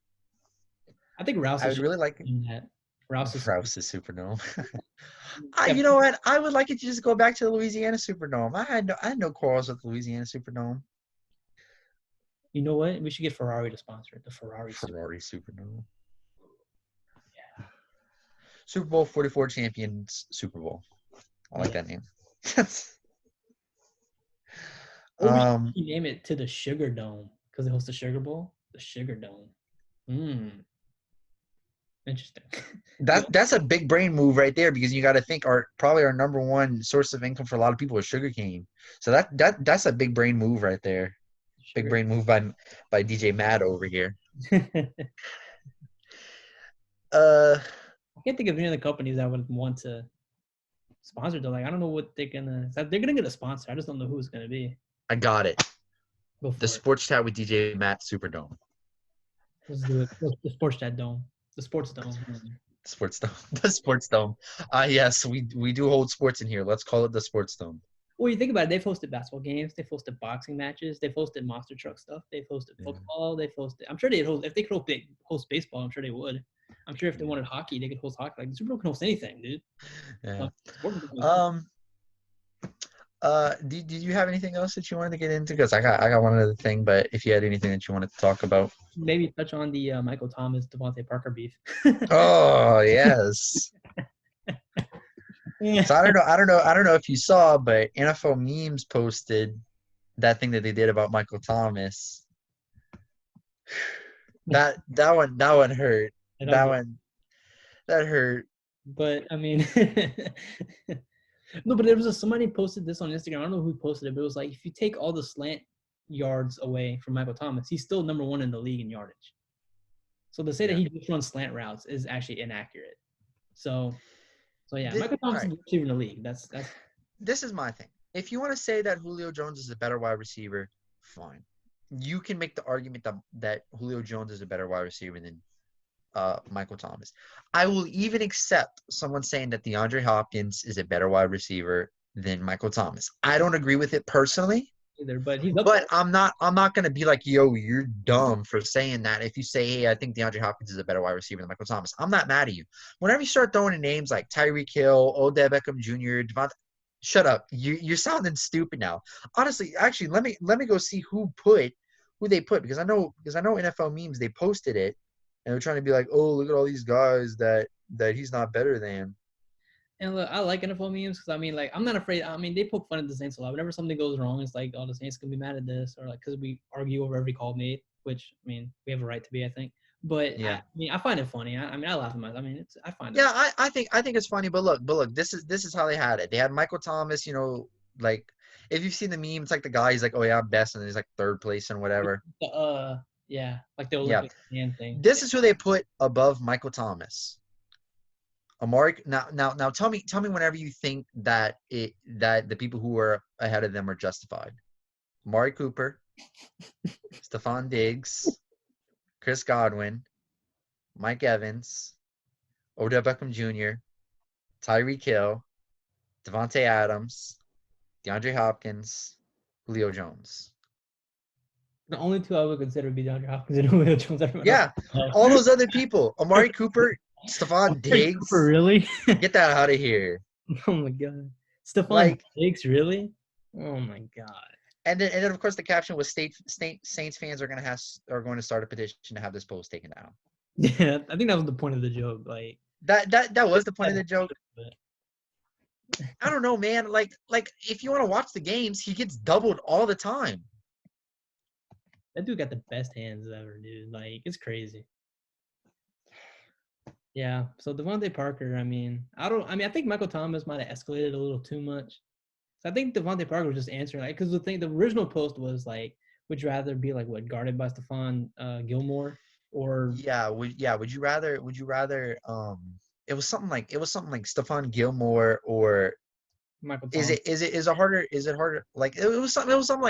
I think Rouse. I would really like that. Rouse's Superdome. You know what? I would like it to just go back to the Louisiana Superdome. I had no quarrels with the Louisiana Superdome. You know what? We should get Ferrari to sponsor it. The Ferrari Superdome. Yeah. Super Bowl 44 champions Super Bowl. I like that name. We name it to the Sugar Dome because they host the Sugar Bowl. The Sugar Dome. Interesting. That's a big brain move right there because you got to think our number one source of income for a lot of people is sugarcane. So that's a big brain move right there. Sure. Big brain move by DJ Matt over here. I can't think of any other companies that would want to sponsor. Like I don't know what they're gonna get a sponsor. I just don't know who it's gonna be. I got it. The Sportschat with DJ Matt Superdome. Let's do it. The Sportschat Dome. The Sports Dome. The Sports Dome. Yes, we do hold sports in here. Let's call it the Sports Dome. Well, you think about it, they've hosted basketball games, they've hosted boxing matches, they've hosted monster truck stuff, they've hosted football, they've hosted. I'm sure if they could host baseball, I'm sure they would. I'm sure if they wanted hockey, they could host hockey. Like the Super Bowl can host anything, dude. Yeah. Did you have anything else that you wanted to get into? Because I got one other thing, but if you had anything that you wanted to talk about, maybe touch on the Michael Thomas Devontae Parker beef. Oh yes. So I don't know if you saw, but NFL Memes posted that thing that they did about Michael Thomas. That one hurt. That hurt. But I mean. No, but there was somebody posted this on Instagram. I don't know who posted it, but it was like if you take all the slant yards away from Michael Thomas, he's still number 1 in the league in yardage. So to say that he just runs slant routes is actually inaccurate. So yeah, Michael Thomas is the receiver in the league. That's. This is my thing. If you want to say that Julio Jones is a better wide receiver, fine. You can make the argument that Julio Jones is a better wide receiver than Michael Thomas. I will even accept someone saying that DeAndre Hopkins is a better wide receiver than Michael Thomas. I don't agree with it personally, either, but he's up but there. I'm not gonna be like, yo, you're dumb for saying that. If you say, hey, I think DeAndre Hopkins is a better wide receiver than Michael Thomas, I'm not mad at you. Whenever you start throwing in names like Tyreek Hill, Odell Beckham Jr., Devontae, shut up. You're sounding stupid now. Honestly, actually, let me go see who they put because I know NFL memes they posted it and they're trying to be like, oh, look at all these guys that he's not better than. And look, I like NFL memes because I mean, like, I'm not afraid. I mean, they poke fun at the Saints a lot. Whenever something goes wrong, it's like, oh, the Saints can be mad at this, or like, because we argue over every call made, which I mean, we have a right to be, I think. But Yeah. I mean, I find it funny. I mean, I laugh at myself. I mean, I find it. Yeah, I think it's funny, but look, this is how they had it. They had Michael Thomas, like if you've seen the meme, it's like the guy, he's like, oh yeah, I'm best, and he's like third place and whatever. Yeah, like the Yeah. Olympic hand thing. This is who they put above Michael Thomas. Amari, now tell me whenever you think that the people who are ahead of them are justified. Amari Cooper, Stephon Diggs, Chris Godwin, Mike Evans, Odell Beckham Jr., Tyreek Hill, Devontae Adams, DeAndre Hopkins, Julio Jones. The only two I would consider would be DeAndre Hopkins and Julio Jones. Everyone else, Yeah, all those other people. Amari Cooper, Stephon Amari Cooper, Diggs, really? get that out of here. Oh my god, Stephon Like, Diggs, really? Oh my god. and then of course the caption was Saints fans are going to start a petition to have this post taken down. Yeah, I think that was the point of the joke. Like, That was the point of that the joke. I don't know, man. Like if you want to watch the games, he gets doubled all the time. dude got the best hands ever, dude. Like, it's crazy. Yeah. So Devontae Parker, I mean, I think Michael Thomas might have escalated a little too much. So I think Devontae Parker was just answering like because the original post was like, would you rather be like what guarded by Stephon Gilmore or Would you rather it was something like Stephon Gilmore or Michael is Thomas? it harder like it was something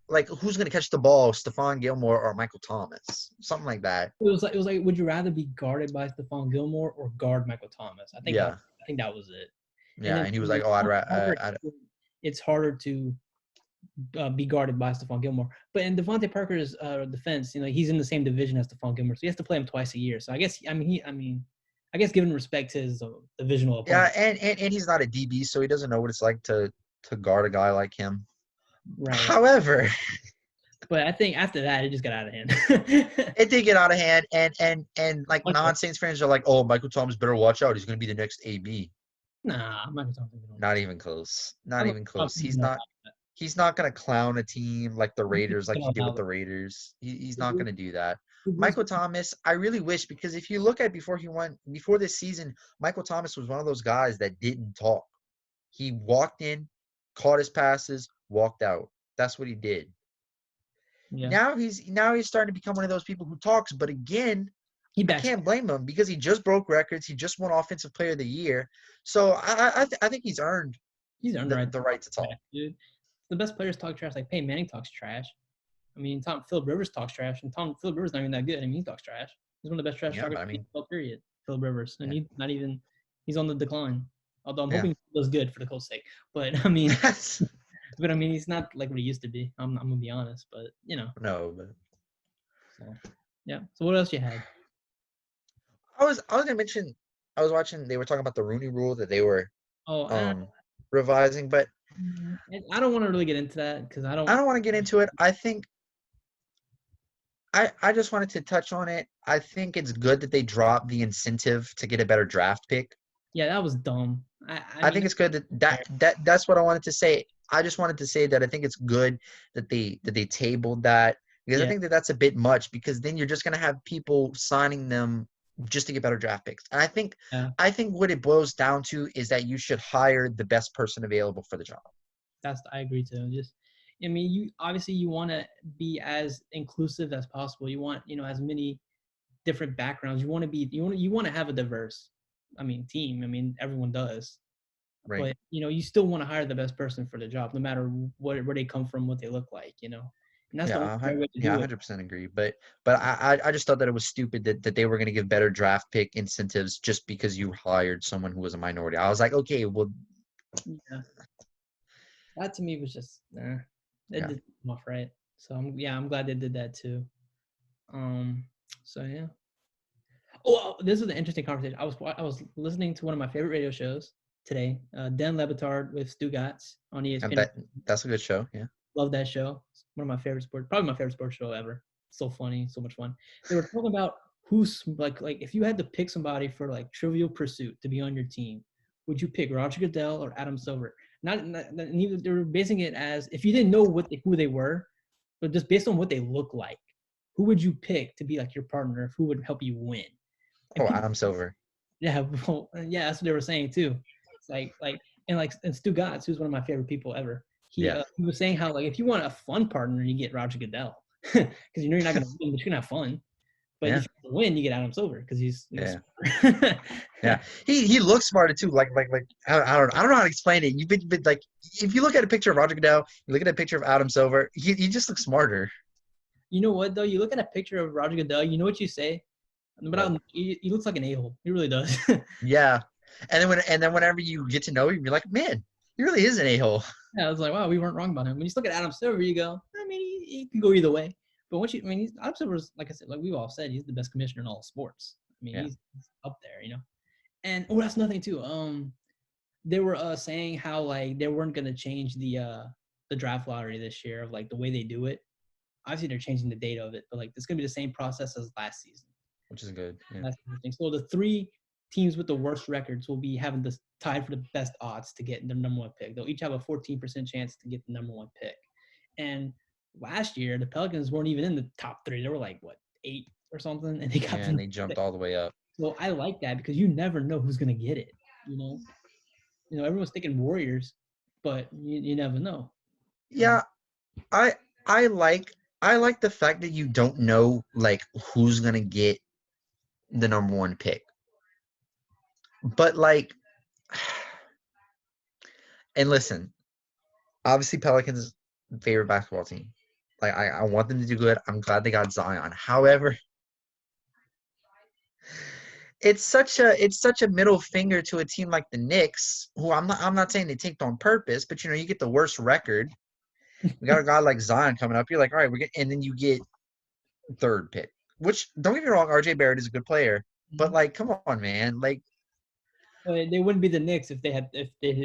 like who's going to catch the ball, Stephon Gilmore or Michael Thomas, something like that. It was like would you rather be guarded by Stephon Gilmore or guard Michael Thomas? Yeah. I think that was it. And Yeah, then and he for was like, "Oh, I'd Devontae rather Parker, it's harder to be guarded by Stephon Gilmore. But in Devontae Parker's defense, he's in the same division as Stephon Gilmore, so he has to play him twice a year. So I guess given respect to his divisional Yeah, opponent, and he's not a DB, so he doesn't know what it's like to guard a guy like him. right? However, But I think after that, it just got out of hand. it did get out of hand, and like Okay. non-Saints fans are like, "Oh, Michael Thomas better watch out. He's going to be the next AB." Nah, Michael Thompson. Not even close. Not Michael even close. Thompson's He's gonna not. He's not going to clown a team like the Raiders, like he did allow with that. the Raiders. He's not going to do that. Who was Michael Thomas, I really wish because if you look at before this season, Michael Thomas was one of those guys that didn't talk. He walked in, caught his passes, walked out. That's what he did. Yeah, Now he's starting to become one of those people who talks, but again, he I backs. can't blame him because he just broke records. He just won Offensive Player of the Year. So I think he's earned He's earned the right the to right talk to talk. trash, dude. The best players talk trash. Like Peyton Manning talks trash. I mean, Philip Rivers talks trash, and Philip Rivers not even that good. I mean, he talks trash. He's one of the best trash Yeah, talkers but I in mean, the NFL, period. Philip Rivers, and yeah, he's not even. He's on the decline. Although I'm yeah. hoping he does good for the Colts' sake. But I mean, he's not like what he used to be. I'm gonna be honest, but No, but so yeah. So what else you had? I was gonna mention I was watching. They were talking about the Rooney Rule that they were Oh, um revising, but I don't want to really get into that because I don't want to get into it. I think I just wanted to touch on it. I think it's good that they dropped the incentive to get a better draft pick. Yeah, that was dumb. I I mean, think it's good that's what I wanted to say. I just wanted to say that I think it's good that they tabled that because I yeah, think that's a bit much because then you're just gonna have people signing them just to get better draft picks. And I think yeah. I think what it boils down to is that you should hire the best person available for the job. I agree too. Just, I mean, you want to be as inclusive as possible. You want as many different backgrounds. You want to have a diverse, I mean, team. I mean, everyone does, Right. but you still want to hire the best person for the job, no matter where they come from, what they look like. And that's the only Yeah, fair way to yeah, do it. 100% agree. But I just thought that it was stupid that they were going to give better draft pick incentives just because you hired someone who was a minority. I was like, okay, well, Yeah. That to me was just, it yeah. didn't come off right. So I'm glad they did that too. Um, so yeah. Oh, this was an interesting conversation. I was listening to one of my favorite radio shows today, Dan Lebitard with Stu Gatz on And ESPN. that's a good show. Yeah. Love that show. It's one of my favorite sports, probably my favorite sports show ever. So funny, so much fun. They were talking about who's like if you had to pick somebody for like Trivial Pursuit to be on your team, would you pick Roger Goodell or Adam Silver? Neither. They were basing it as if you didn't know who they were, but just based on what they look like, who would you pick to be like your partner? Who would help you win? And Oh, people, Adam Silver. yeah, well, yeah, that's what they were saying too. It's and Stu Gatz, who's one of my favorite people ever. He Yeah. he was saying how like if you want a fun partner, you get Roger Goodell because you know you're not gonna win, but you're gonna have fun. But Yeah. if you win, you get Adam Silver because he's Yeah. smarter. Yeah. He looks smarter too. Like I don't know how to explain it. But like if you look at a picture of Roger Goodell, you look at a picture of Adam Silver, he just looks smarter. You know what though? You look at a picture of Roger Goodell, you know what you say, But but he looks like an a-hole. He really does. yeah. And then whenever you get to know him, you're like, man, he really is an a-hole. Yeah, I was like, wow, we weren't wrong about him. When you just look at Adam Silver, you go, I mean, he can go either way. But Adam Silver's, like I said, like we've all said, he's the best commissioner in all sports. I mean, Yeah. he's up there, you know. And that's nothing too. They were saying how like they weren't gonna change the draft lottery this year of like the way they do it. Obviously, they're changing the date of it, but like it's gonna be the same process as last season. Which is good. Yeah. That's interesting. So the three teams with the worst records will be having this tied for the best odds to get the number one pick. They'll each have a 14% chance to get the number one pick. And last year, the Pelicans weren't even in the top three. They were like what 8 or something, and they got Yeah, the and they jumped all the way up. so I like that because you never know who's gonna get it. Everyone's thinking Warriors, but you never know. Yeah, I I like I like the fact that you don't know like who's gonna get the number one pick. But like and listen, obviously Pelicans favorite basketball team. Like I want them to do good. I'm glad they got Zion. However, it's such a middle finger to a team like the Knicks, who I'm not saying they tanked on purpose, but you get the worst record. We got a guy like Zion coming up. You're like, all right, and then you get third pick. Which don't get me wrong, RJ Barrett is a good player, but Mhm. like, come on, man. Like, But they wouldn't be the Knicks if they had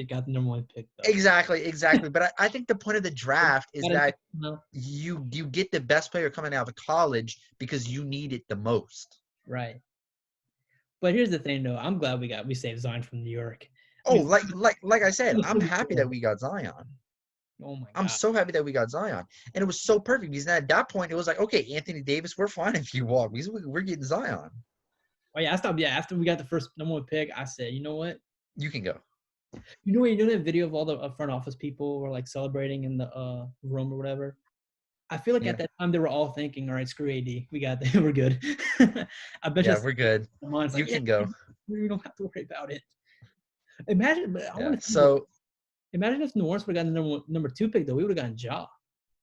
got the number one pick though. exactly. But I think the point of the draft is Got that no. you get the best player coming out of college because you need it the most. Right. But here's the thing, though. I'm glad we saved Zion from New York. I Oh, mean, like I said, it I'm was happy that cool. we got Zion. Oh my I'm god. so happy that we got Zion. And it was so perfect because at that point it was like, okay, Anthony Davis, we're fine if you walk because we're getting Zion. Oh yeah, I stopped. Yeah, after we got the first number one pick, I said, you know what? You can go. You know what? You know that video of all the front office people were like celebrating in the room or whatever. I feel like Yeah. at that time they were all thinking, "All right, screw AD, we got that, we're good." I bet you Yeah, we're good. mine's You like, "Yeah, can go. we don't have to worry about it." Imagine, but I Yeah. want to see this. So Imagine if New Orleans would have gotten the number two pick, though. We would have gotten Ja,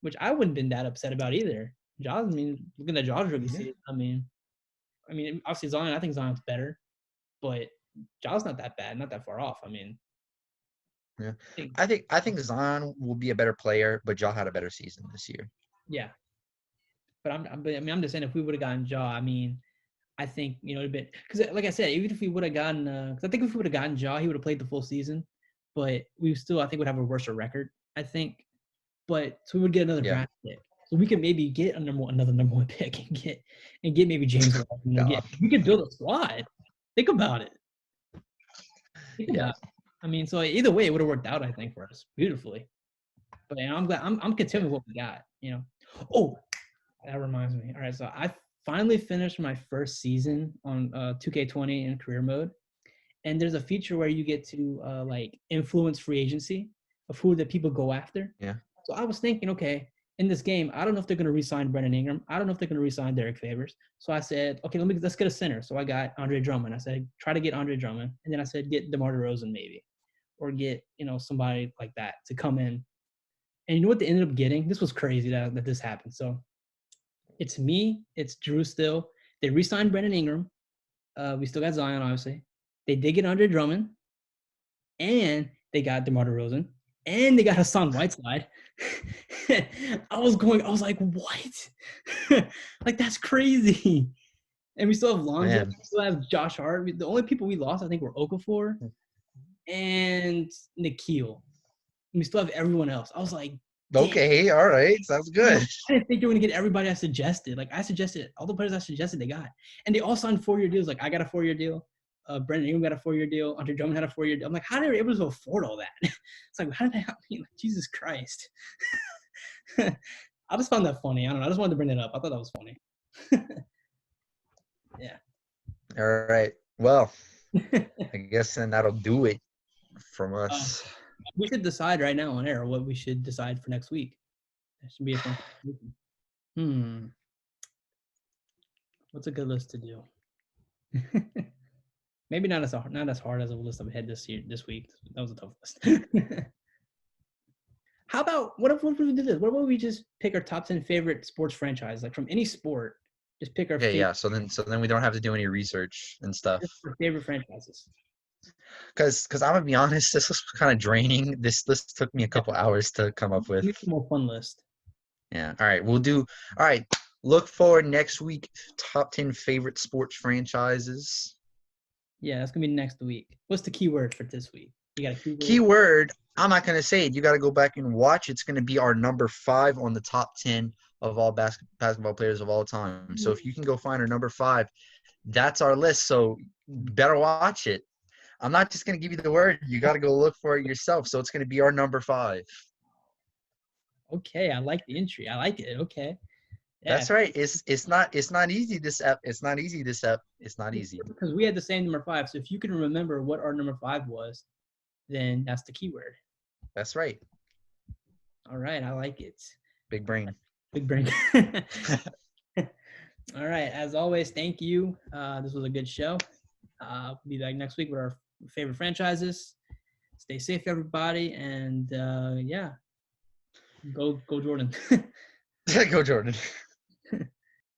which I wouldn't have been that upset about either. Ja, I mean, looking at Ja's rookie yeah. season, I mean, obviously Zion, I think Zion's better, but Ja's not that bad, not that far off. I mean, Yeah. I think, I think Zion will be a better player, but Ja had a better season this year. yeah. But I'm just saying, if we would have gotten Ja, I mean, I think it'd been because, like I said, even if we would have gotten, because I think if we would have gotten Ja, he would have played the full season, but we still, I think, would have a worse record. I think, but so we would get another Yeah. draft pick, so we could maybe get another number one pick and get maybe James Harden. God. We could build a squad. Think about it. Think Yeah. about it. I mean, so either way, it would have worked out, I think, for us beautifully. But I'm glad. I'm content Yeah. with what we got. Oh, that reminds me. All right, so I finally finished my first season on 2K20 in career mode, and there's a feature where you get to like influence free agency of who the people go after. Yeah. So I was thinking, okay, in this game, I don't know if they're going to re-sign Brendan Ingram. I don't know if they're going to re-sign Derek Favors. So I said, okay, let's get a center. So I got Andre Drummond. I said, try to get Andre Drummond, and then I said, get DeMar DeRozan maybe, or get somebody like that to come in. And you know what they ended up getting? This was crazy that this happened. So it's me, it's Drew still. They re-signed Brandon Ingram. We still got Zion, obviously. They did get Andre Drummond, and they got DeMar DeRozan, and they got Hassan Whiteside. I was like, what? Like, that's crazy. And we still have Lonzo. Man. We still have Josh Hart. The only people we lost, I think, were Okafor and Nikhil. And we still have everyone else. I was like, damn. Okay, all right. Sounds good. I didn't think they were going to get everybody I suggested. Like, I suggested all the players I suggested they got. And they all signed 4-year deals. Like, I got a 4-year deal. Brandon Ingram got a 4-year deal. Andre Drummond had a 4-year deal. I'm like, how did they able to afford all that? It's like, how did they? I mean, like, Jesus Christ. I just found that funny. I don't know. I just wanted to bring it up. I thought that was funny. Yeah. All right. Well, I guess then that'll do it from us. We should decide right now on air what we should decide for next week. That should be a fun conversation. What's a good list to do? Maybe not as hard as a list I've had this week. That was a tough list. How about what if we do this? What about we just pick our top 10 favorite sports franchise, like from any sport? Just pick our So then we don't have to do any research and stuff. favorite franchises. Because I'm gonna be honest, this was kind of draining. This list took me a couple hours to come up with. Make a more fun list. Yeah. All right. We'll do. All right. Look forward next week. Top 10 favorite sports franchises. Yeah, that's gonna be next week. What's the keyword for this week? You got a keyword? Keyword. I'm not gonna say it. You got to go back and watch. It's gonna be our number 5 on the top 10 of all basketball players of all time. So if you can go find our number 5, that's our list. So better watch it. I'm not just gonna give you the word. You got to go look for it yourself. So it's gonna be our number 5. Okay, I like the entry. I like it. Okay. Yeah. That's right. It's not easy this ep. It's not easy. Because we had the same number 5. So if you can remember what our number 5 was, then that's the keyword. That's right. All right, I like it. Big brain. Big brain. All right. As always, thank you. This was a good show. We'll be back next week with our favorite franchises. Stay safe, everybody, and yeah, go Jordan. Go Jordan.